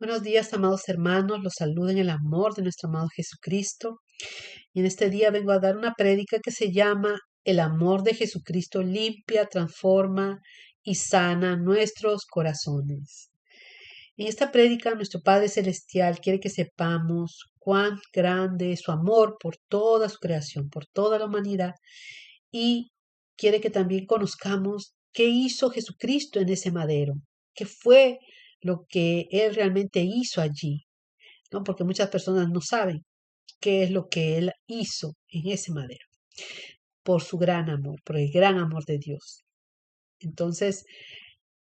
Buenos días, amados hermanos. Los saludo en el amor de nuestro amado Jesucristo. Y en este día vengo a dar una prédica que se llama El amor de Jesucristo limpia, transforma y sana nuestros corazones. En esta prédica, nuestro Padre Celestial quiere que sepamos cuán grande es su amor por toda su creación, por toda la humanidad, y quiere que también conozcamos qué hizo Jesucristo en ese madero, qué fue lo que Él realmente hizo allí, ¿no? Porque muchas personas no saben qué es lo que Él hizo en ese madero, por su gran amor, por el gran amor de Dios. Entonces,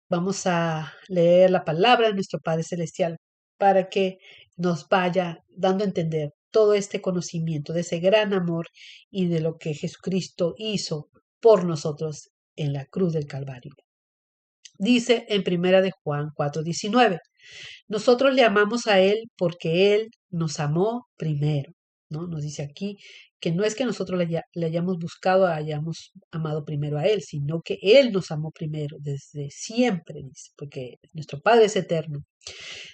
vamos a leer la palabra de nuestro Padre Celestial para que nos vaya dando a entender todo este conocimiento de ese gran amor y de lo que Jesucristo hizo por nosotros en la cruz del Calvario. Dice en Primera de Juan 4:19, nosotros le amamos a Él porque Él nos amó primero, ¿no? Nos dice aquí que no es que nosotros le hayamos buscado, hayamos amado primero a Él, sino que Él nos amó primero, desde siempre, dice, porque nuestro Padre es eterno.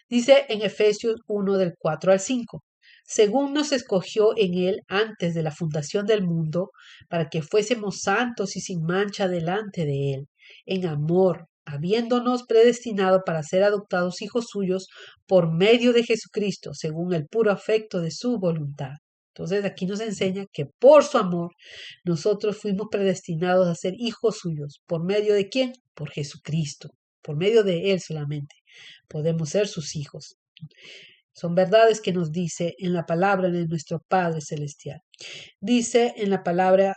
Dice en Efesios 1 del 4 al 5, según nos escogió en Él antes de la fundación del mundo, para que fuésemos santos y sin mancha delante de Él, en amor, habiéndonos predestinado para ser adoptados hijos suyos por medio de Jesucristo, según el puro afecto de su voluntad. Entonces aquí nos enseña que por su amor nosotros fuimos predestinados a ser hijos suyos. ¿Por medio de quién? Por Jesucristo. Por medio de Él solamente podemos ser sus hijos. Son verdades que nos dice en la palabra de nuestro Padre Celestial. Dice en la palabra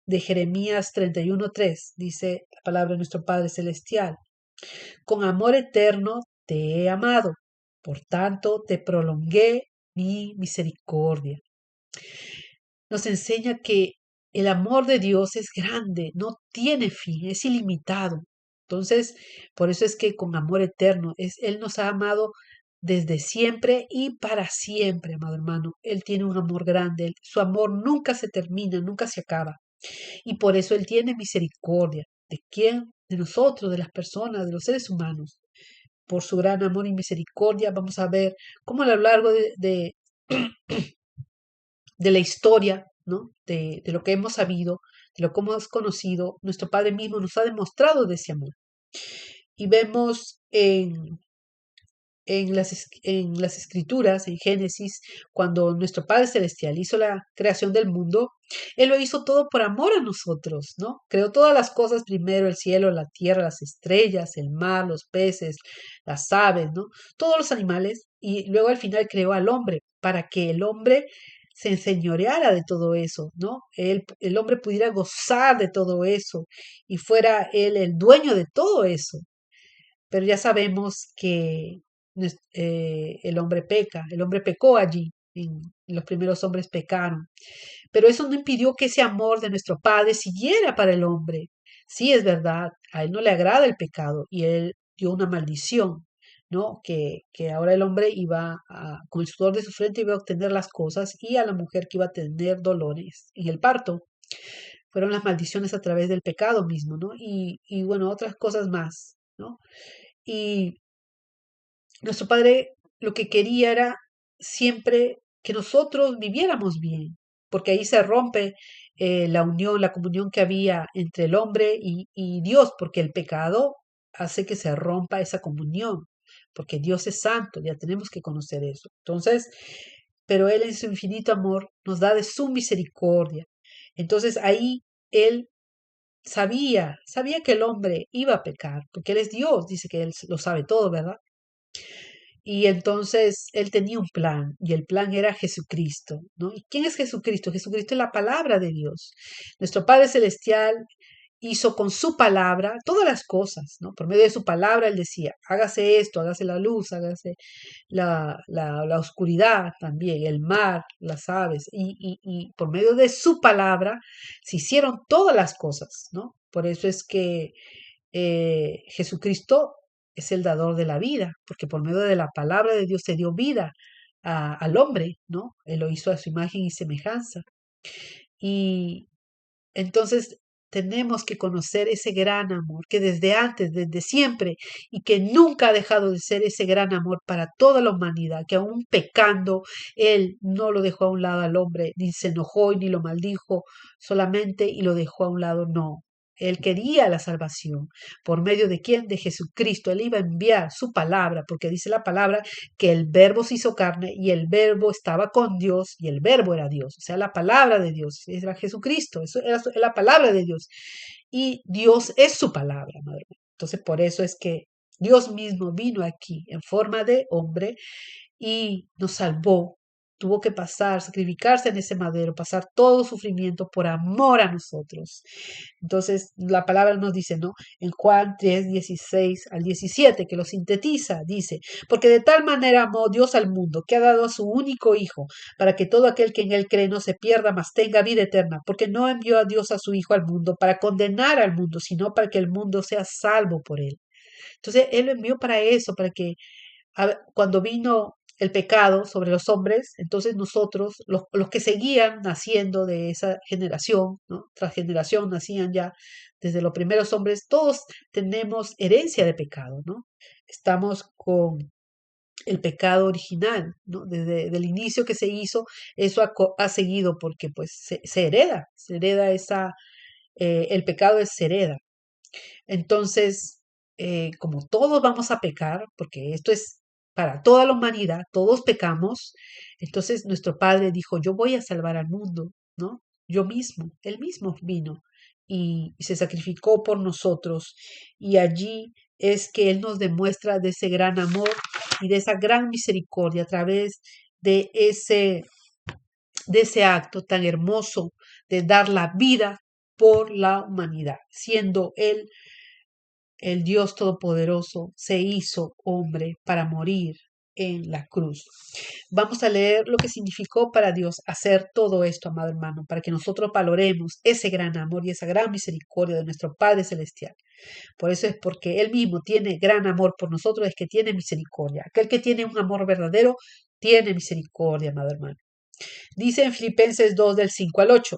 de Jeremías 31:3, dice la palabra de nuestro Padre Celestial, con amor eterno te he amado, por tanto te prolongué mi misericordia. Nos enseña que el amor de Dios es grande, no tiene fin, es ilimitado. Entonces, por eso es que con amor eterno, Él nos ha amado desde siempre y para siempre, amado hermano. Él tiene un amor grande, su amor nunca se termina, nunca se acaba. Y por eso Él tiene misericordia. ¿De quién? De nosotros, de las personas, de los seres humanos. Por su gran amor y misericordia, vamos a ver cómo a lo largo de la historia, ¿no? De lo que hemos sabido, de lo que hemos conocido, nuestro Padre mismo nos ha demostrado de ese amor. Y vemos en las escrituras, en Génesis, cuando nuestro Padre Celestial hizo la creación del mundo, Él lo hizo todo por amor a nosotros, ¿no? Creó todas las cosas primero, el cielo, la tierra, las estrellas, el mar, los peces, las aves, ¿no? Todos los animales, y luego al final creó al hombre, para que el hombre se enseñoreara de todo eso, ¿no? El hombre pudiera gozar de todo eso y fuera él el dueño de todo eso. Pero ya sabemos que el hombre peca, el hombre pecó allí, los primeros hombres pecaron. Pero eso no impidió que ese amor de nuestro Padre siguiera para el hombre. Sí, es verdad, a él no le agrada el pecado y él dio una maldición, ¿no? Que ahora el hombre con el sudor de su frente iba a obtener las cosas y a la mujer que iba a tener dolores en el parto. Fueron las maldiciones a través del pecado mismo, ¿no? Y bueno, otras cosas más, ¿no? Y nuestro Padre lo que quería era siempre que nosotros viviéramos bien, porque ahí se rompe la unión, la comunión que había entre el hombre y Dios, porque el pecado hace que se rompa esa comunión, porque Dios es santo, ya tenemos que conocer eso. Entonces, pero Él en su infinito amor nos da de su misericordia. Entonces ahí Él sabía que el hombre iba a pecar, porque Él es Dios, dice que Él lo sabe todo, ¿verdad? Y entonces él tenía un plan y el plan era Jesucristo, ¿no? ¿Y quién es Jesucristo? Jesucristo es la palabra de Dios. Nuestro Padre Celestial hizo con su palabra todas las cosas, ¿no? Por medio de su palabra él decía, hágase esto, hágase la luz, hágase la oscuridad también, el mar, las aves, y por medio de su palabra se hicieron todas las cosas, ¿no? Por eso es que Jesucristo es el dador de la vida, porque por medio de la palabra de Dios se dio vida al hombre, ¿no? Él lo hizo a su imagen y semejanza. Y entonces tenemos que conocer ese gran amor que desde antes, desde siempre, y que nunca ha dejado de ser ese gran amor para toda la humanidad, que aún pecando, Él no lo dejó a un lado al hombre, ni se enojó y ni lo maldijo solamente y lo dejó a un lado, no. Él quería la salvación. ¿Por medio de quién? De Jesucristo. Él iba a enviar su palabra, porque dice la palabra que el verbo se hizo carne y el verbo estaba con Dios y el verbo era Dios. O sea, la palabra de Dios era Jesucristo. Eso era la palabra de Dios. Y Dios es su palabra, madre. Entonces, por eso es que Dios mismo vino aquí en forma de hombre y nos salvó. Tuvo que pasar, sacrificarse en ese madero, pasar todo sufrimiento por amor a nosotros. Entonces, la palabra nos dice, ¿no? En Juan 3, 16 al 17, que lo sintetiza, dice, porque de tal manera amó Dios al mundo, que ha dado a su único Hijo, para que todo aquel que en él cree no se pierda, mas tenga vida eterna, porque no envió a Dios a su Hijo al mundo para condenar al mundo, sino para que el mundo sea salvo por él. Entonces, Él lo envió para eso, para que cuando vino el pecado sobre los hombres, entonces nosotros, los que seguían naciendo de esa generación, ¿no? Tras generación nacían ya desde los primeros hombres, todos tenemos herencia de pecado, ¿no? Estamos con el pecado original, ¿no? Desde el inicio que se hizo, eso ha seguido porque pues se hereda el pecado se hereda. Entonces, como todos vamos a pecar, porque esto es para toda la humanidad, todos pecamos, entonces nuestro Padre dijo, yo voy a salvar al mundo, ¿no? Yo mismo, Él mismo vino y se sacrificó por nosotros. Y allí es que Él nos demuestra de ese gran amor y de esa gran misericordia a través de ese acto tan hermoso de dar la vida por la humanidad, siendo Él el Dios Todopoderoso se hizo hombre para morir en la cruz. Vamos a leer lo que significó para Dios hacer todo esto, amado hermano, para que nosotros valoremos ese gran amor y esa gran misericordia de nuestro Padre Celestial. Por eso es porque Él mismo tiene gran amor por nosotros, es que tiene misericordia. Aquel que tiene un amor verdadero tiene misericordia, amado hermano. Dice en Filipenses 2 del 5 al 8.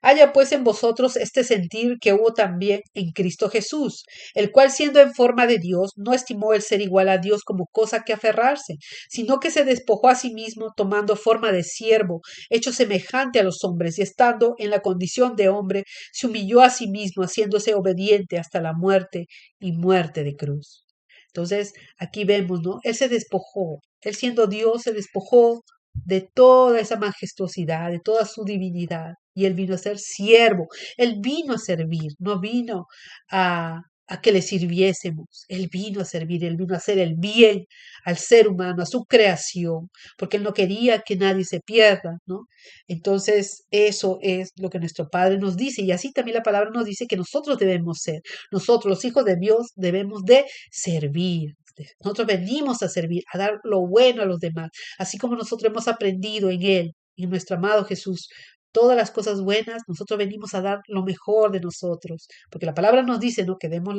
Haya pues en vosotros este sentir que hubo también en Cristo Jesús, el cual siendo en forma de Dios, no estimó el ser igual a Dios como cosa que aferrarse, sino que se despojó a sí mismo tomando forma de siervo, hecho semejante a los hombres, y estando en la condición de hombre, se humilló a sí mismo, haciéndose obediente hasta la muerte y muerte de cruz. Entonces, aquí vemos, ¿no? Él se despojó, él siendo Dios se despojó de toda esa majestuosidad, de toda su divinidad. Y Él vino a ser siervo, Él vino a servir, no vino a que le sirviésemos. Él vino a servir, Él vino a hacer el bien al ser humano, a su creación, porque Él no quería que nadie se pierda, ¿no? Entonces, eso es lo que nuestro Padre nos dice. Y así también la palabra nos dice que nosotros debemos ser. Nosotros, los hijos de Dios, debemos de servir. Nosotros venimos a servir, a dar lo bueno a los demás, así como nosotros hemos aprendido en Él, en nuestro amado Jesús, todas las cosas buenas, nosotros venimos a dar lo mejor de nosotros, porque la palabra nos dice, ¿no? Que demos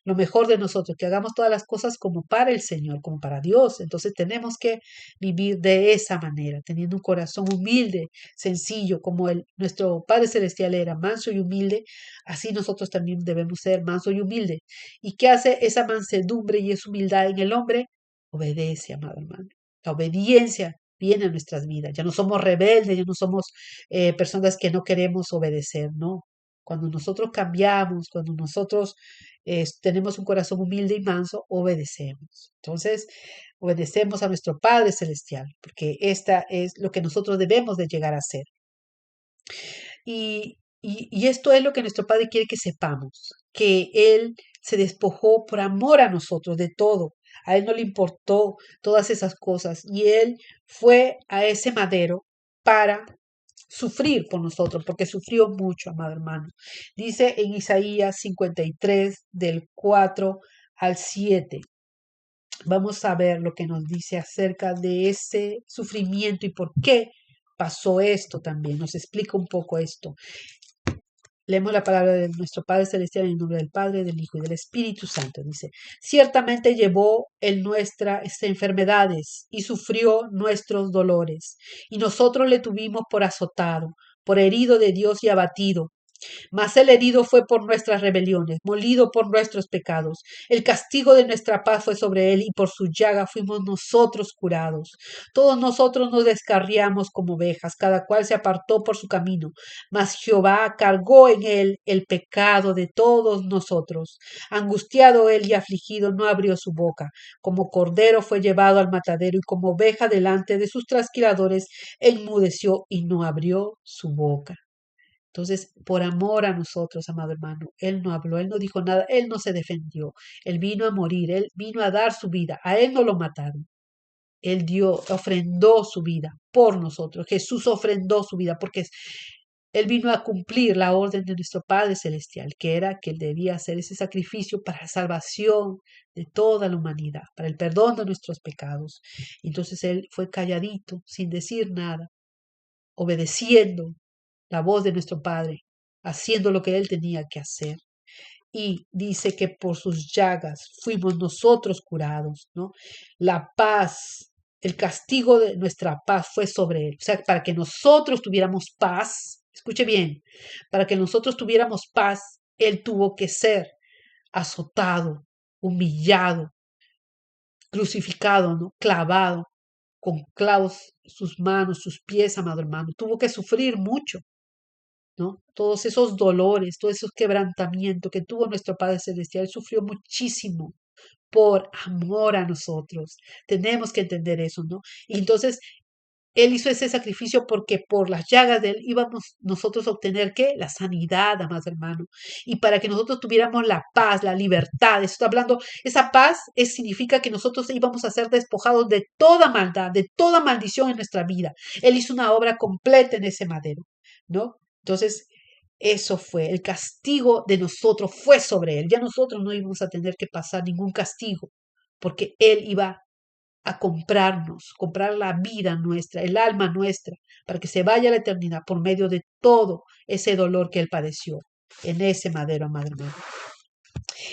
lo mejor de nosotros, que hagamos todas las cosas como para el Señor, como para Dios. Entonces tenemos que vivir de esa manera, teniendo un corazón humilde, sencillo, como nuestro Padre Celestial era manso y humilde, así nosotros también debemos ser manso y humilde. ¿Y qué hace esa mansedumbre y esa humildad en el hombre? Obedece, amado hermano. La obediencia viene a nuestras vidas. Ya no somos rebeldes, ya no somos personas que no queremos obedecer, ¿no? Cuando nosotros cambiamos, cuando nosotros tenemos un corazón humilde y manso, obedecemos. Entonces, obedecemos a nuestro Padre Celestial, porque esta es lo que nosotros debemos de llegar a ser. Y esto es lo que nuestro Padre quiere que sepamos, que Él se despojó por amor a nosotros de todo. A Él no le importó todas esas cosas y Él fue a ese madero para sufrir por nosotros, porque sufrió mucho, amado hermano. Dice en Isaías 53, del 4 al 7. Vamos a ver lo que nos dice acerca de ese sufrimiento y por qué pasó esto también. Nos explica un poco esto. Leemos la palabra de nuestro Padre Celestial en el nombre del Padre, del Hijo y del Espíritu Santo. Dice, ciertamente llevó en nuestras enfermedades y sufrió nuestros dolores. Y nosotros le tuvimos por azotado, por herido de Dios y abatido. Mas el herido fue por nuestras rebeliones, molido por nuestros pecados. El castigo de nuestra paz fue sobre él y por su llaga fuimos nosotros curados. Todos nosotros nos descarriamos como ovejas, cada cual se apartó por su camino. Mas Jehová cargó en él el pecado de todos nosotros. Angustiado él y afligido no abrió su boca. Como cordero fue llevado al matadero y como oveja delante de sus trasquiladores enmudeció y no abrió su boca. Entonces, por amor a nosotros, amado hermano, Él no habló, Él no dijo nada, Él no se defendió, Él vino a morir, Él vino a dar su vida, a Él no lo mataron, Él dio, ofrendó su vida por nosotros, Jesús ofrendó su vida porque Él vino a cumplir la orden de nuestro Padre Celestial, que era que Él debía hacer ese sacrificio para la salvación de toda la humanidad, para el perdón de nuestros pecados. Entonces Él fue calladito, sin decir nada, obedeciendo la voz de nuestro Padre, haciendo lo que Él tenía que hacer. Y dice que por sus llagas fuimos nosotros curados, ¿no? La paz, el castigo de nuestra paz fue sobre Él. O sea, para que nosotros tuviéramos paz, escuche bien, para que nosotros tuviéramos paz, Él tuvo que ser azotado, humillado, crucificado, ¿no? Clavado con clavos sus manos, sus pies, amado hermano. Tuvo que sufrir mucho, ¿no? Todos esos dolores, todos esos quebrantamientos que tuvo nuestro Padre Celestial, Él sufrió muchísimo por amor a nosotros. Tenemos que entender eso, ¿no? Y entonces Él hizo ese sacrificio porque por las llagas de Él íbamos nosotros a obtener, ¿qué? La sanidad, amados hermanos. Y para que nosotros tuviéramos la paz, la libertad. Esto hablando, esa paz significa que nosotros íbamos a ser despojados de toda maldad, de toda maldición en nuestra vida. Él hizo una obra completa en ese madero, ¿no? Entonces, eso fue, el castigo de nosotros fue sobre Él. Ya nosotros no íbamos a tener que pasar ningún castigo, porque Él iba a comprarnos, comprar la vida nuestra, el alma nuestra, para que se vaya a la eternidad por medio de todo ese dolor que Él padeció en ese madero, amado hermano.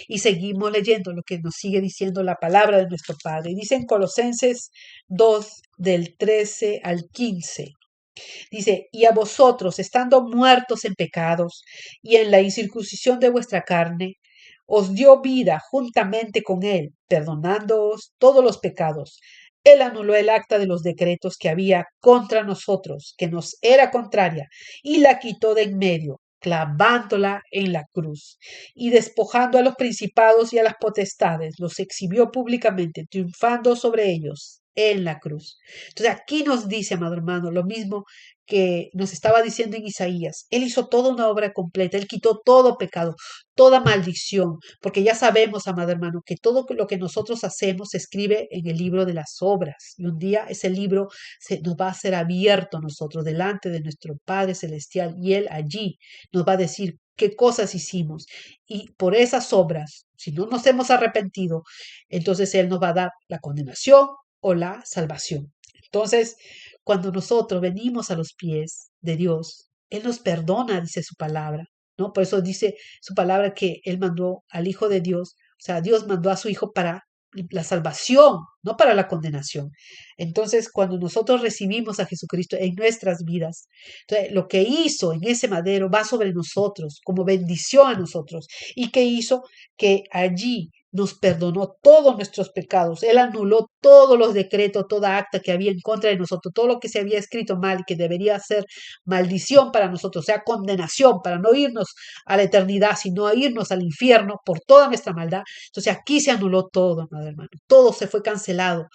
Y seguimos leyendo lo que nos sigue diciendo la palabra de nuestro Padre. Dice en Colosenses 2, del 13 al 15. Dice, y a vosotros, estando muertos en pecados y en la incircuncisión de vuestra carne, os dio vida juntamente con él, perdonándoos todos los pecados. Él anuló el acta de los decretos que había contra nosotros, que nos era contraria, y la quitó de en medio, clavándola en la cruz, y despojando a los principados y a las potestades, los exhibió públicamente, triunfando sobre ellos en la cruz. Entonces aquí nos dice, amado hermano, lo mismo que nos estaba diciendo en Isaías. Él hizo toda una obra completa, Él quitó todo pecado, toda maldición, porque ya sabemos, amado hermano, que todo lo que nosotros hacemos se escribe en el libro de las obras. Y un día ese libro nos va a ser abierto a nosotros delante de nuestro Padre Celestial y Él allí nos va a decir qué cosas hicimos. Y por esas obras, si no nos hemos arrepentido, entonces Él nos va a dar la condenación o la salvación. Entonces, cuando nosotros venimos a los pies de Dios, Él nos perdona, dice su palabra, ¿no? Por eso dice su palabra que Él mandó al Hijo de Dios, o sea, Dios mandó a su Hijo para la salvación, no para la condenación. Entonces, cuando nosotros recibimos a Jesucristo en nuestras vidas, entonces, lo que hizo en ese madero va sobre nosotros, como bendición a nosotros, y que hizo que allí nos perdonó todos nuestros pecados. Él anuló todos los decretos, toda acta que había en contra de nosotros, todo lo que se había escrito mal y que debería ser maldición para nosotros, o sea, condenación para no irnos a la eternidad, sino a irnos al infierno por toda nuestra maldad. Entonces aquí se anuló todo, amado hermano. Todo se fue cancelado.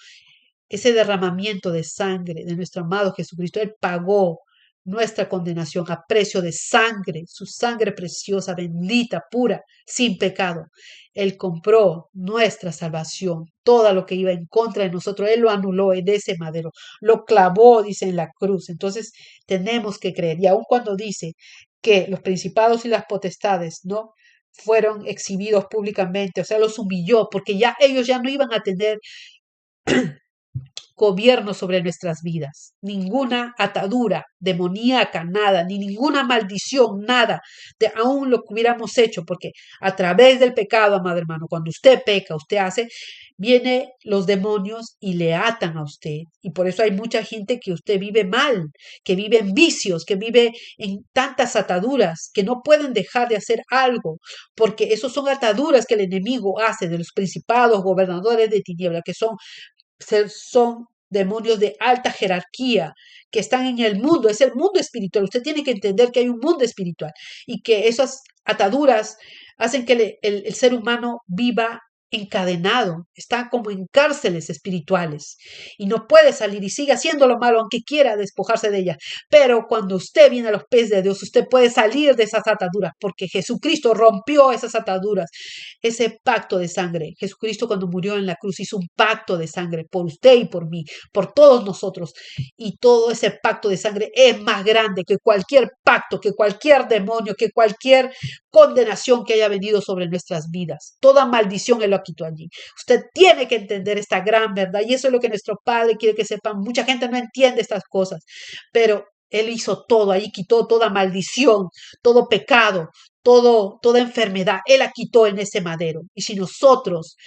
Ese derramamiento de sangre de nuestro amado Jesucristo, Él pagó nuestra condenación a precio de sangre, su sangre preciosa, bendita, pura, sin pecado. Él compró nuestra salvación, todo lo que iba en contra de nosotros, Él lo anuló en ese madero, lo clavó, dice, en la cruz. Entonces tenemos que creer, y aun cuando dice que los principados y las potestades, ¿no?, fueron exhibidos públicamente, o sea, los humilló, porque ya ellos ya no iban a tener gobierno sobre nuestras vidas. Ninguna atadura demoníaca, nada, ni ninguna maldición, nada, de aún lo que hubiéramos hecho, porque a través del pecado, amado hermano, cuando usted peca, usted hace, viene los demonios y le atan a usted. Y por eso hay mucha gente que usted vive mal, que vive en vicios, que vive en tantas ataduras, que no pueden dejar de hacer algo, porque esos son ataduras que el enemigo hace de los principados, gobernadores de tiniebla, que son demonios de alta jerarquía que están en el mundo, es el mundo espiritual. Usted tiene que entender que hay un mundo espiritual y que esas ataduras hacen que el ser humano viva encadenado, está como en cárceles espirituales y no puede salir y sigue haciendo lo malo aunque quiera despojarse de ella. Pero cuando usted viene a los pies de Dios, usted puede salir de esas ataduras porque Jesucristo rompió esas ataduras, ese pacto de sangre. Jesucristo cuando murió en la cruz hizo un pacto de sangre por usted y por mí, por todos nosotros. Y todo ese pacto de sangre es más grande que cualquier pacto, que cualquier demonio, que cualquier condenación que haya venido sobre nuestras vidas. Toda maldición Él lo quitó allí. Usted tiene que entender esta gran verdad y eso es lo que nuestro Padre quiere que sepan. Mucha gente no entiende estas cosas, pero Él hizo todo, ahí quitó toda maldición, todo pecado, toda enfermedad. Él la quitó en ese madero. Y si nosotros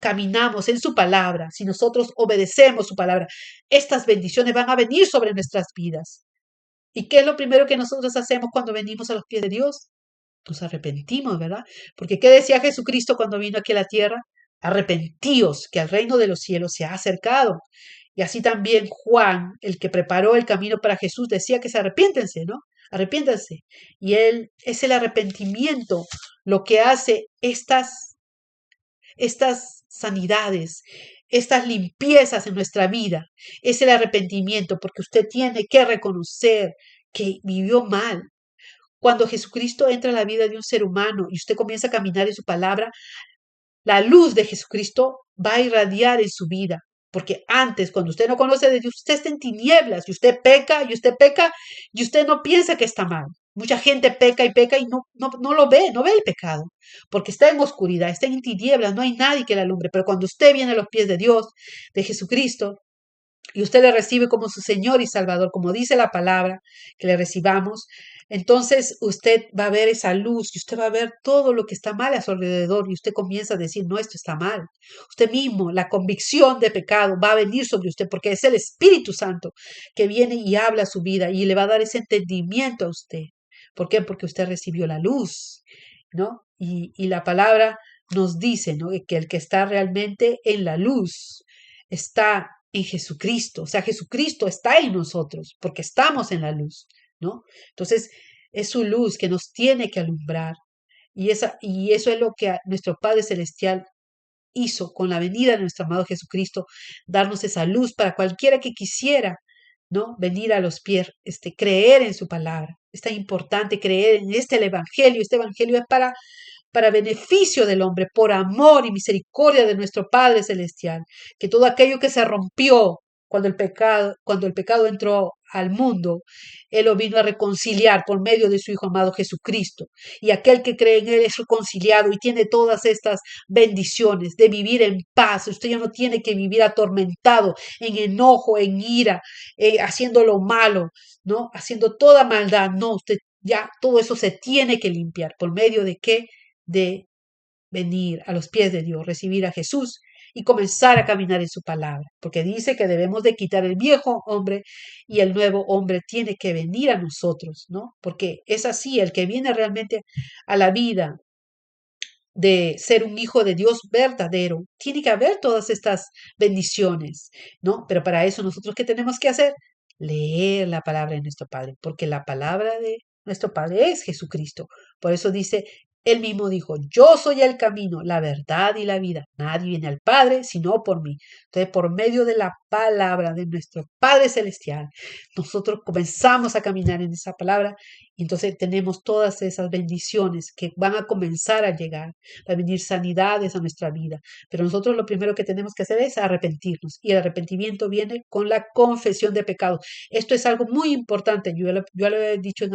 caminamos en su palabra, si nosotros obedecemos su palabra, estas bendiciones van a venir sobre nuestras vidas. ¿Y qué es lo primero que nosotros hacemos cuando venimos a los pies de Dios? Nos arrepentimos, ¿verdad? Porque ¿qué decía Jesucristo cuando vino aquí a la tierra? Arrepentíos, que el reino de los cielos se ha acercado. Y así también Juan, el que preparó el camino para Jesús, decía que se arrepiéntense, ¿no? Arrepiéntanse. Y él es el arrepentimiento lo que hace estas sanidades, estas limpiezas en nuestra vida. Es el arrepentimiento porque usted tiene que reconocer que vivió mal. Cuando Jesucristo entra en la vida de un ser humano y usted comienza a caminar en su palabra, la luz de Jesucristo va a irradiar en su vida. Porque antes, cuando usted no conoce de Dios, usted está en tinieblas y usted peca y usted peca y usted no piensa que está mal. Mucha gente peca y no lo ve, no ve el pecado, porque está en oscuridad, está en tinieblas, no hay nadie que la alumbre. Pero cuando usted viene a los pies de Dios, de Jesucristo, y usted le recibe como su Señor y Salvador, como dice la palabra, que le recibamos, entonces usted va a ver esa luz y usted va a ver todo lo que está mal a su alrededor y usted comienza a decir, no, esto está mal. Usted mismo, la convicción de pecado va a venir sobre usted porque es el Espíritu Santo que viene y habla a su vida y le va a dar ese entendimiento a usted. ¿Por qué? Porque usted recibió la luz, ¿no? Y la palabra nos dice, ¿no? Que el que está realmente en la luz está en Jesucristo, o sea, Jesucristo está en nosotros porque estamos en la luz, ¿no? Entonces, es su luz que nos tiene que alumbrar y eso es lo que nuestro Padre Celestial hizo con la venida de nuestro amado Jesucristo, darnos esa luz para cualquiera que quisiera, ¿no? Venir a los pies, creer en su palabra. Es tan importante creer en el evangelio. Este evangelio es para beneficio del hombre, por amor y misericordia de nuestro Padre Celestial, que todo aquello que se rompió cuando el pecado entró al mundo, Él lo vino a reconciliar por medio de su Hijo amado Jesucristo. Y aquel que cree en Él es reconciliado y tiene todas estas bendiciones de vivir en paz. Usted ya no tiene que vivir atormentado, en enojo, en ira, haciendo lo malo, ¿no? Haciendo toda maldad. No, usted ya todo eso se tiene que limpiar. ¿Por medio de qué? De venir a los pies de Dios, recibir a Jesús y comenzar a caminar en su palabra, porque dice que debemos de quitar el viejo hombre y el nuevo hombre tiene que venir a nosotros, ¿no? Porque es así, el que viene realmente a la vida de ser un hijo de Dios verdadero, tiene que haber todas estas bendiciones, ¿no? Pero para eso nosotros, ¿qué tenemos que hacer? Leer la palabra de nuestro Padre, porque la palabra de nuestro Padre es Jesucristo. Por eso dice, él mismo dijo, yo soy el camino, la verdad y la vida. Nadie viene al Padre sino por mí. Entonces, por medio de la palabra de nuestro Padre Celestial, nosotros comenzamos a caminar en esa palabra y entonces tenemos todas esas bendiciones que van a comenzar a llegar, va a venir sanidades a nuestra vida. Pero nosotros lo primero que tenemos que hacer es arrepentirnos y el arrepentimiento viene con la confesión de pecados. Esto es algo muy importante. Yo lo he dicho en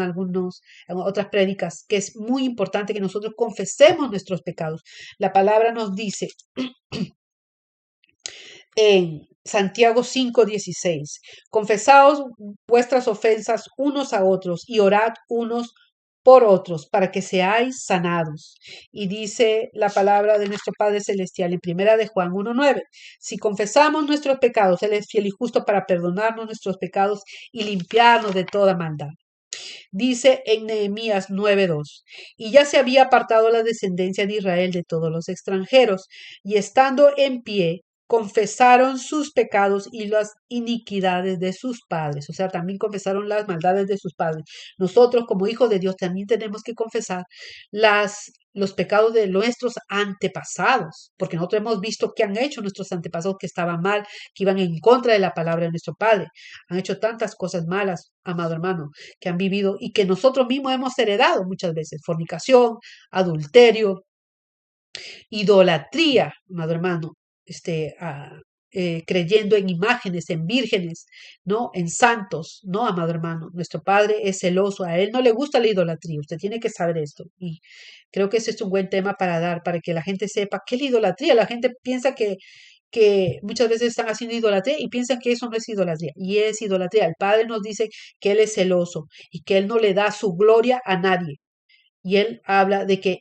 otras prédicas, que es muy importante que nosotros confesemos nuestros pecados. La palabra nos dice en Santiago 5:16. Confesaos vuestras ofensas unos a otros y orad unos por otros para que seáis sanados. Y dice la palabra de nuestro Padre Celestial en primera de Juan 1:9. Si confesamos nuestros pecados, Él es fiel y justo para perdonarnos nuestros pecados y limpiarnos de toda maldad. Dice en Nehemías 9:2, y ya se había apartado la descendencia de Israel de todos los extranjeros, y estando en pie, confesaron sus pecados y las iniquidades de sus padres. O sea, también confesaron las maldades de sus padres. Nosotros, como hijos de Dios, también tenemos que confesar los pecados de nuestros antepasados, porque nosotros hemos visto que han hecho nuestros antepasados que estaban mal, que iban en contra de la palabra de nuestro Padre. Han hecho tantas cosas malas, amado hermano, que han vivido y que nosotros mismos hemos heredado muchas veces. Fornicación, adulterio, idolatría, amado hermano, creyendo en imágenes, en vírgenes, ¿no? En santos, ¿no, amado hermano? Nuestro Padre es celoso, a Él no le gusta la idolatría, usted tiene que saber esto. Y creo que ese es un buen tema para dar, para que la gente sepa qué es la idolatría. La gente piensa que muchas veces están haciendo idolatría y piensan que eso no es idolatría. Y es idolatría. El Padre nos dice que Él es celoso y que Él no le da su gloria a nadie. Y Él habla de que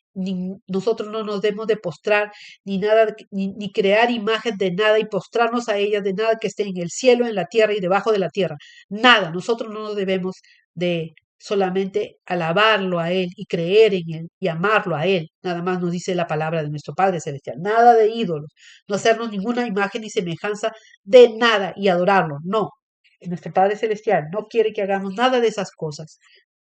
nosotros no nos debemos de postrar ni nada, ni crear imagen de nada y postrarnos a ellas de nada que esté en el cielo, en la tierra y debajo de la tierra. Nada. Nosotros no nos debemos de solamente alabarlo a Él y creer en Él y amarlo a Él. Nada más nos dice la palabra de nuestro Padre Celestial. Nada de ídolos. No hacernos ninguna imagen ni semejanza de nada y adorarlo. No. Nuestro Padre Celestial no quiere que hagamos nada de esas cosas.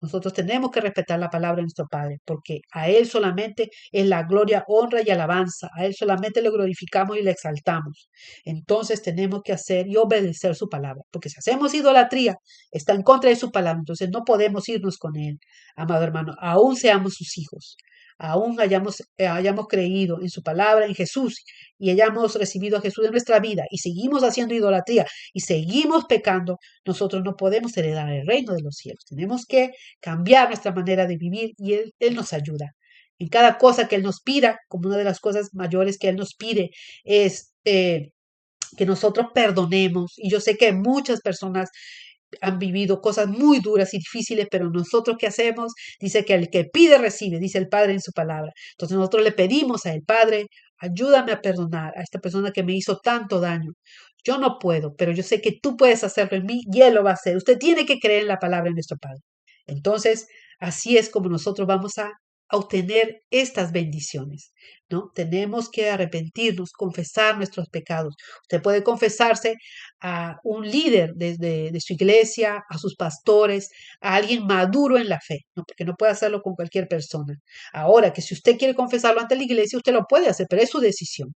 Nosotros tenemos que respetar la palabra de nuestro Padre, porque a Él solamente es la gloria, honra y alabanza. A Él solamente le glorificamos y le exaltamos. Entonces tenemos que hacer y obedecer su palabra, porque si hacemos idolatría, está en contra de su palabra. Entonces no podemos irnos con Él, amado hermano, aún seamos sus hijos. Aún hayamos creído en su palabra, en Jesús, y hayamos recibido a Jesús en nuestra vida, y seguimos haciendo idolatría, y seguimos pecando, nosotros no podemos heredar el reino de los cielos. Tenemos que cambiar nuestra manera de vivir y Él nos ayuda. En cada cosa que Él nos pida, como una de las cosas mayores que Él nos pide es que nosotros perdonemos. Y yo sé que muchas personas han vivido cosas muy duras y difíciles, pero nosotros ¿qué hacemos? Dice que el que pide recibe, dice el Padre en su palabra. Entonces nosotros le pedimos al Padre, ayúdame a perdonar a esta persona que me hizo tanto daño. Yo no puedo, pero yo sé que tú puedes hacerlo en mí y Él lo va a hacer. Usted tiene que creer en la palabra de nuestro Padre. Entonces, así es como nosotros vamos a obtener estas bendiciones, ¿no? Tenemos que arrepentirnos, confesar nuestros pecados. Usted puede confesarse a un líder de su iglesia, a sus pastores, a alguien maduro en la fe, ¿no? Porque no puede hacerlo con cualquier persona. Ahora, que si usted quiere confesarlo ante la iglesia, usted lo puede hacer, pero es su decisión.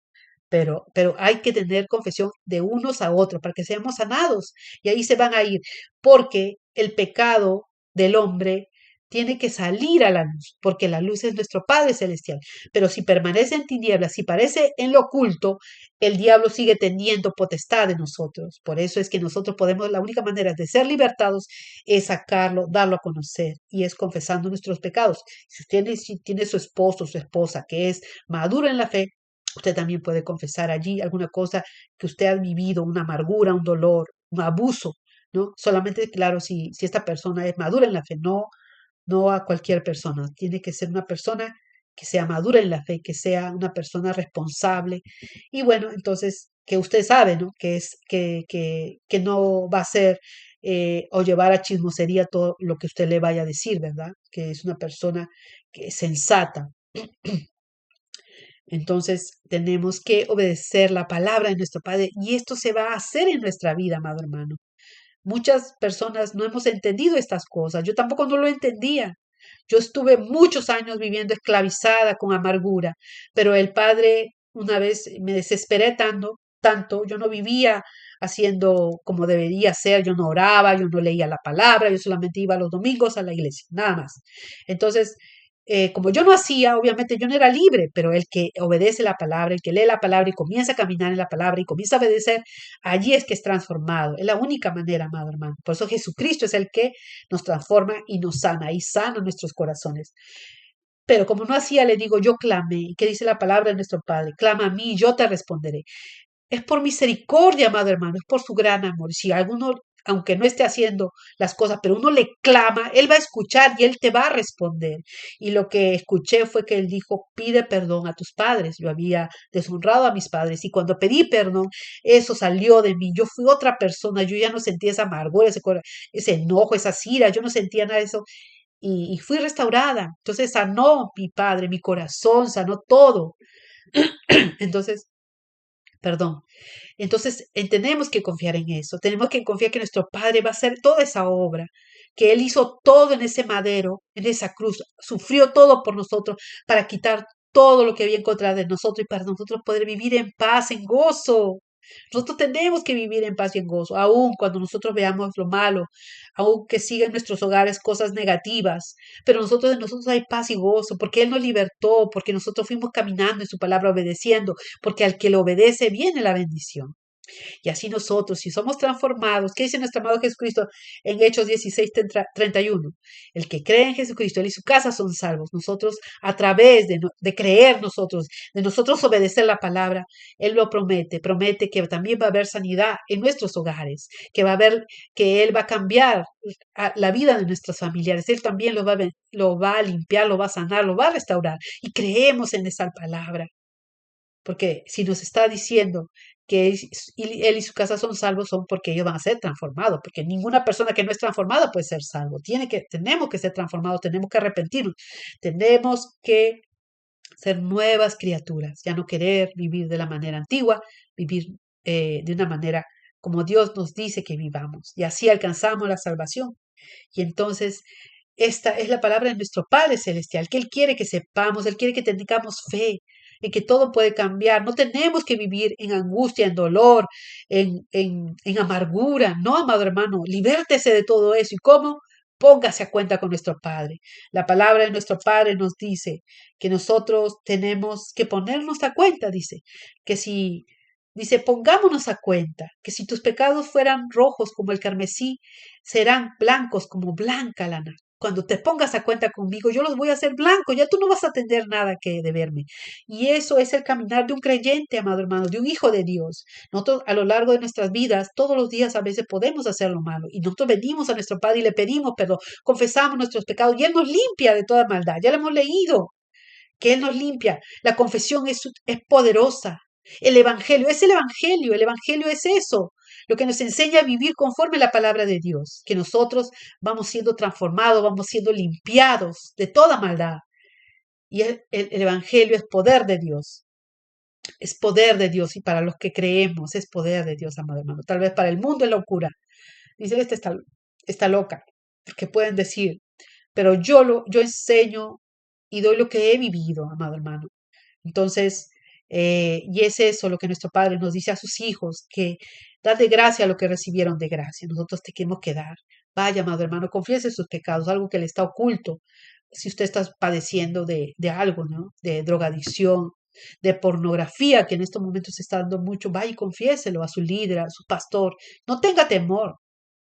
Pero hay que tener confesión de unos a otros para que seamos sanados. Y ahí se van a ir, porque el pecado del hombre tiene que salir a la luz, porque la luz es nuestro Padre Celestial. Pero si permanece en tinieblas, si parece en lo oculto, el diablo sigue teniendo potestad de nosotros. Por eso es que nosotros podemos, la única manera de ser libertados es sacarlo, darlo a conocer, y es confesando nuestros pecados. Si tiene su esposo, su esposa, que es maduro en la fe, usted también puede confesar allí alguna cosa que usted ha vivido, una amargura, un dolor, un abuso, ¿no? Solamente, claro, si esta persona es madura en la fe, no a cualquier persona. Tiene que ser una persona que sea madura en la fe, que sea una persona responsable. Y bueno, entonces, que usted sabe, ¿no? Que no va a ser o llevar a chismosería todo lo que usted le vaya a decir, ¿verdad? Que es una persona que es sensata. Entonces tenemos que obedecer la palabra de nuestro Padre y esto se va a hacer en nuestra vida, amado hermano. Muchas personas no hemos entendido estas cosas. Yo tampoco no lo entendía. Yo estuve muchos años viviendo esclavizada con amargura, pero el Padre una vez me desesperé tanto, yo no vivía haciendo como debería ser, yo no oraba, yo no leía la palabra, yo solamente iba los domingos a la iglesia, nada más. Entonces, como yo no hacía, obviamente yo no era libre, pero el que obedece la palabra, el que lee la palabra y comienza a caminar en la palabra y comienza a obedecer, allí es que es transformado. Es la única manera, amado hermano. Por eso Jesucristo es el que nos transforma y nos sana y sana nuestros corazones. Pero como no hacía, le digo, yo clamé. ¿Y qué dice la palabra de nuestro Padre? Clama a mí y yo te responderé. Es por misericordia, amado hermano, es por su gran amor. Si alguno, aunque no esté haciendo las cosas, pero uno le clama, él va a escuchar y él te va a responder. Y lo que escuché fue que él dijo, pide perdón a tus padres. Yo había deshonrado a mis padres y cuando pedí perdón, eso salió de mí. Yo fui otra persona, yo ya no sentía esa amargura, ese enojo, esa ira, yo no sentía nada de eso. Y fui restaurada. Entonces sanó mi padre, mi corazón, sanó todo. Entonces, perdón. Entonces, tenemos que confiar en eso, tenemos que confiar que nuestro Padre va a hacer toda esa obra, que Él hizo todo en ese madero, en esa cruz, sufrió todo por nosotros para quitar todo lo que había en contra de nosotros y para nosotros poder vivir en paz, en gozo. Nosotros tenemos que vivir en paz y en gozo, aun cuando nosotros veamos lo malo, aun que sigan en nuestros hogares cosas negativas, pero en nosotros hay paz y gozo, porque Él nos libertó, porque nosotros fuimos caminando en su palabra obedeciendo, porque al que le obedece viene la bendición. Y así nosotros, si somos transformados, ¿qué dice nuestro amado Jesucristo en Hechos 16, 31? El que cree en Jesucristo, él y su casa son salvos. Nosotros, a través de creer nosotros, de nosotros obedecer la palabra, Él lo promete. Promete que también va a haber sanidad en nuestros hogares, que va a haber, que Él va a cambiar la vida de nuestros familiares. Él también lo va a limpiar, lo va a sanar, lo va a restaurar. Y creemos en esa palabra. Porque si nos está diciendo que él y su casa son salvos, son porque ellos van a ser transformados, porque ninguna persona que no es transformada puede ser salvo. Tenemos que ser transformados, tenemos que arrepentirnos, tenemos que ser nuevas criaturas, ya no querer vivir de la manera antigua, vivir de una manera como Dios nos dice que vivamos. Y así alcanzamos la salvación. Y entonces, esta es la palabra de nuestro Padre Celestial, que Él quiere que sepamos, Él quiere que tengamos fe en que todo puede cambiar. No tenemos que vivir en angustia, en dolor, en amargura. No, amado hermano, libértese de todo eso. ¿Y cómo? Póngase a cuenta con nuestro Padre. La palabra de nuestro Padre nos dice que nosotros tenemos que ponernos a cuenta, que si Dice, pongámonos a cuenta que si tus pecados fueran rojos como el carmesí, serán blancos como blanca lana. Cuando te pongas a cuenta conmigo, yo los voy a hacer blancos, ya tú no vas a tener nada que deberme. Y eso es el caminar de un creyente, amado hermano, de un hijo de Dios. Nosotros a lo largo de nuestras vidas, todos los días a veces podemos hacer lo malo. Y nosotros venimos a nuestro Padre y le pedimos perdón, confesamos nuestros pecados y Él nos limpia de toda maldad. Ya lo hemos leído, que Él nos limpia. La confesión es poderosa. El Evangelio es eso, lo que nos enseña a vivir conforme a la palabra de Dios, que nosotros vamos siendo transformados, vamos siendo limpiados de toda maldad. Y el Evangelio es poder de Dios y para los que creemos es poder de Dios, amado hermano. Tal vez para el mundo es locura. Dicen, está loca, porque pueden decir, pero yo enseño y doy lo que he vivido, amado hermano. Entonces, y es eso lo que nuestro Padre nos dice a sus hijos, que dad de gracia a lo que recibieron de gracia. Nosotros tenemos que dar. Vaya, amado hermano, confiese sus pecados, algo que le está oculto. Si usted está padeciendo de algo, ¿no? De drogadicción, de pornografía, que en estos momentos se está dando mucho, vaya y confiéselo a su líder, a su pastor. No tenga temor.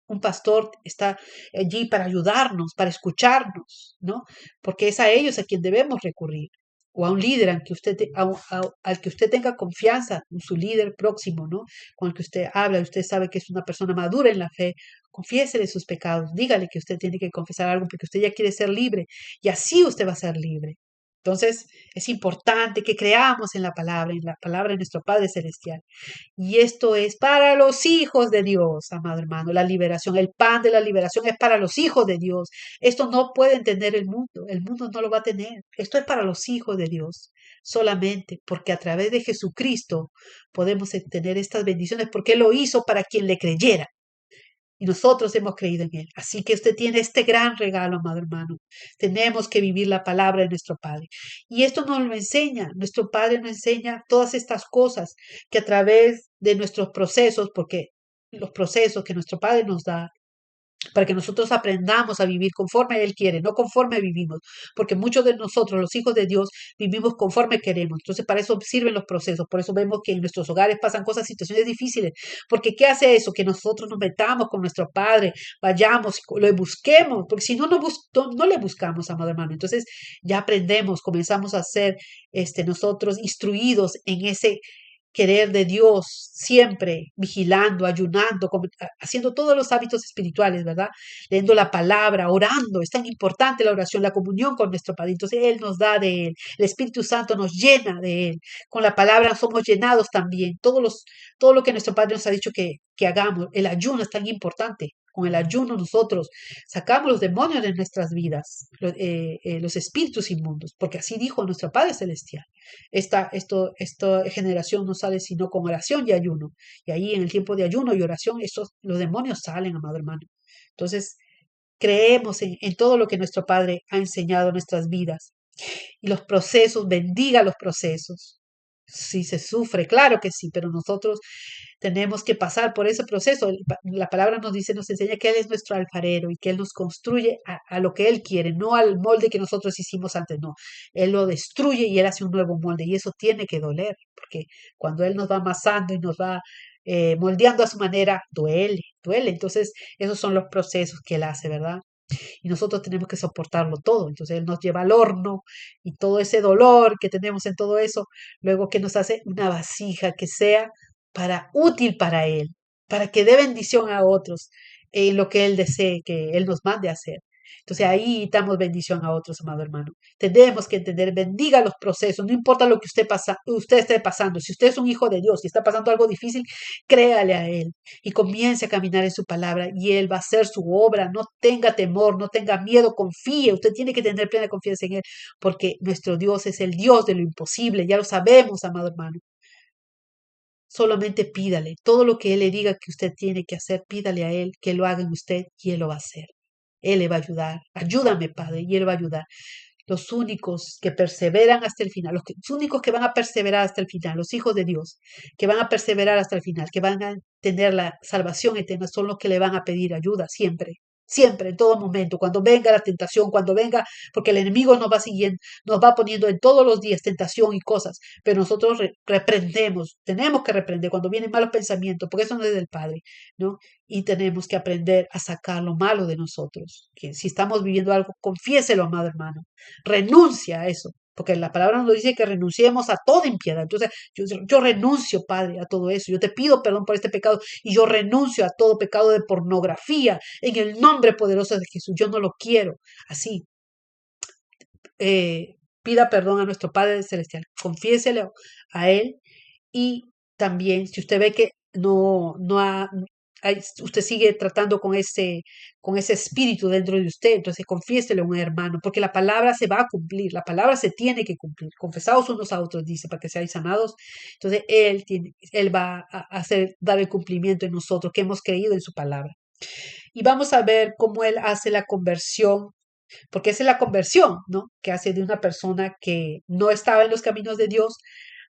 Un pastor está allí para ayudarnos, para escucharnos, ¿no? Porque es a ellos a quien debemos recurrir. O a un líder al que usted tenga confianza, su líder próximo, ¿no? Con el que usted habla, usted sabe que es una persona madura en la fe, confiésele sus pecados, dígale que usted tiene que confesar algo porque usted ya quiere ser libre y así usted va a ser libre. Entonces, es importante que creamos en la palabra de nuestro Padre Celestial. Y esto es para los hijos de Dios, amado hermano. La liberación, el pan de la liberación es para los hijos de Dios. Esto no puede entender el mundo no lo va a tener. Esto es para los hijos de Dios solamente, porque a través de Jesucristo podemos tener estas bendiciones, porque Él lo hizo para quien le creyera. Y nosotros hemos creído en Él. Así que usted tiene este gran regalo, amado hermano. Tenemos que vivir la palabra de nuestro Padre. Y esto nos lo enseña. Nuestro Padre nos enseña todas estas cosas que a través de nuestros procesos, porque los procesos que nuestro Padre nos da, para que nosotros aprendamos a vivir conforme Él quiere, no conforme vivimos, porque muchos de nosotros, los hijos de Dios, vivimos conforme queremos. Entonces, para eso sirven los procesos, por eso vemos que en nuestros hogares pasan cosas, situaciones difíciles, porque ¿qué hace eso? Que nosotros nos metamos con nuestro Padre, vayamos, lo busquemos, porque si no, no le buscamos, amado hermano. Entonces, ya aprendemos, comenzamos a ser nosotros instruidos querer de Dios, siempre vigilando, ayunando, haciendo todos los hábitos espirituales, ¿verdad? Leyendo la palabra, orando. Es tan importante la oración, la comunión con nuestro Padre. Entonces Él nos da de Él. El Espíritu Santo nos llena de Él. Con la palabra somos llenados también. Todo lo que nuestro Padre nos ha dicho que hagamos. El ayuno es tan importante. Con el ayuno nosotros sacamos los demonios de nuestras vidas, los espíritus inmundos, porque así dijo nuestro Padre Celestial. Esta generación no sale sino con oración y ayuno. Y ahí en el tiempo de ayuno y oración, los demonios salen, amado hermano. Entonces, creemos en todo lo que nuestro Padre ha enseñado en nuestras vidas. Y los procesos, bendiga los procesos. Si se sufre, claro que sí, pero nosotros tenemos que pasar por ese proceso. La palabra nos dice, nos enseña que Él es nuestro alfarero y que Él nos construye a lo que Él quiere, no al molde que nosotros hicimos antes, no. Él lo destruye y Él hace un nuevo molde y eso tiene que doler, porque cuando Él nos va amasando y nos va moldeando a su manera, duele, duele. Entonces, esos son los procesos que Él hace, ¿verdad? Y nosotros tenemos que soportarlo todo. Entonces Él nos lleva al horno y todo ese dolor que tenemos en todo eso, luego que nos hace una vasija que sea útil para Él, para que dé bendición a otros en lo que Él desee que Él nos mande a hacer. Entonces ahí damos bendición a otros, amado hermano. Tenemos que entender, bendiga los procesos, no importa lo que usted esté pasando. Si usted es un hijo de Dios y está pasando algo difícil, créale a Él y comience a caminar en su palabra y Él va a hacer su obra. No tenga temor, no tenga miedo, confíe. Usted tiene que tener plena confianza en Él porque nuestro Dios es el Dios de lo imposible. Ya lo sabemos, amado hermano. Solamente pídale. Todo lo que Él le diga que usted tiene que hacer, pídale a Él que lo haga en usted y Él lo va a hacer. Él le va a ayudar. Ayúdame, Padre, y Él va a ayudar. Los únicos que perseveran hasta el final, los únicos que van a perseverar hasta el final, los hijos de Dios, que van a perseverar hasta el final, que van a tener la salvación eterna, son los que le van a pedir ayuda siempre. Siempre, en todo momento, cuando venga la tentación, cuando venga, porque el enemigo nos va siguiendo, nos va poniendo en todos los días tentación y cosas, pero nosotros reprendemos, tenemos que reprender cuando vienen malos pensamientos, porque eso no es del Padre, ¿no? Y tenemos que aprender a sacar lo malo de nosotros. Que si estamos viviendo algo, confiéselo, amado hermano. Renuncia a eso, porque la palabra nos dice que renunciemos a toda impiedad. Entonces, yo renuncio, Padre, a todo eso. Yo te pido perdón por este pecado y yo renuncio a todo pecado de pornografía en el nombre poderoso de Jesús. Yo no lo quiero así. Pida perdón a nuestro Padre Celestial, confiéselo a Él y también si usted ve que usted sigue tratando con ese espíritu dentro de usted, entonces confiéselo a un hermano, porque la palabra se va a cumplir, la palabra se tiene que cumplir. Confesaos unos a otros, dice, para que seáis sanados. Entonces Él va a dar el cumplimiento en nosotros, que hemos creído en su palabra. Y vamos a ver cómo Él hace la conversión porque esa es la conversión, ¿no? Que hace de una persona que no estaba en los caminos de Dios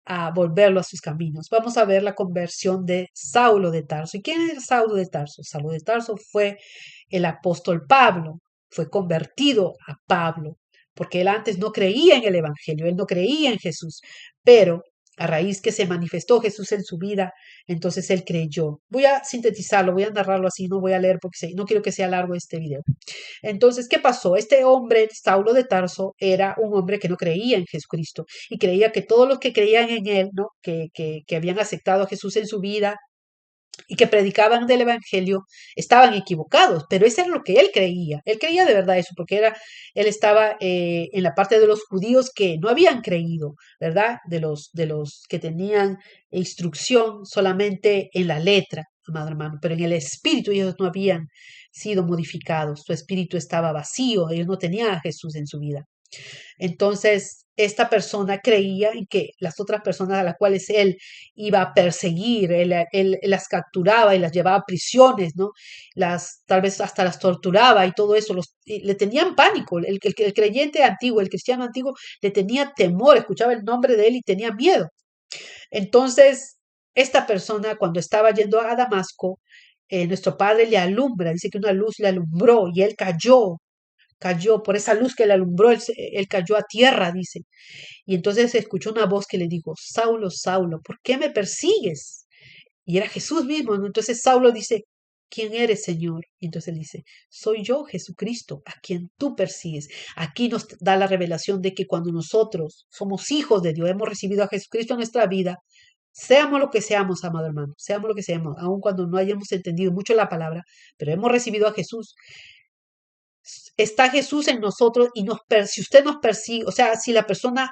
a volverlo a sus caminos. Vamos a ver la conversión de Saulo de Tarso. ¿Y quién es Saulo de Tarso? Saulo de Tarso fue el apóstol Pablo, fue convertido a Pablo, porque él antes no creía en el Evangelio, él no creía en Jesús, pero a raíz que se manifestó Jesús en su vida, entonces él creyó. Voy a sintetizarlo, voy a narrarlo así, no voy a leer porque no quiero que sea largo este video. Entonces, ¿qué pasó? Este hombre, Saulo de Tarso, era un hombre que no creía en Jesucristo y creía que todos los que creían en él, ¿no? Que habían aceptado a Jesús en su vida y que predicaban del Evangelio, estaban equivocados, pero eso era lo que él creía. Él creía de verdad eso, porque él estaba en la parte de los judíos que no habían creído, ¿verdad? De los que tenían instrucción solamente en la letra, amado hermano, pero en el espíritu ellos no habían sido modificados, su espíritu estaba vacío, ellos no tenían a Jesús en su vida. Entonces, esta persona creía en que las otras personas a las cuales él iba a perseguir, él las capturaba y las llevaba a prisiones, ¿no? Tal vez hasta las torturaba y todo eso, le tenían pánico. El creyente antiguo, el cristiano antiguo, le tenía temor, escuchaba el nombre de él y tenía miedo. Entonces, esta persona, cuando estaba yendo a Damasco, nuestro padre le alumbra, dice que una luz le alumbró y él cayó por esa luz que le alumbró, él cayó a tierra, dice. Y entonces escuchó una voz que le dijo, Saulo, Saulo, ¿por qué me persigues? Y era Jesús mismo, ¿no? Entonces Saulo dice, ¿quién eres, Señor? Y entonces él dice, soy yo, Jesucristo, a quien tú persigues. Aquí nos da la revelación de que cuando nosotros somos hijos de Dios, hemos recibido a Jesucristo en nuestra vida, Seamos lo que seamos, amado hermano, seamos lo que seamos, aun cuando no hayamos entendido mucho la palabra, pero hemos recibido a Jesús. Está Jesús en nosotros y si usted nos persigue, o sea, si la persona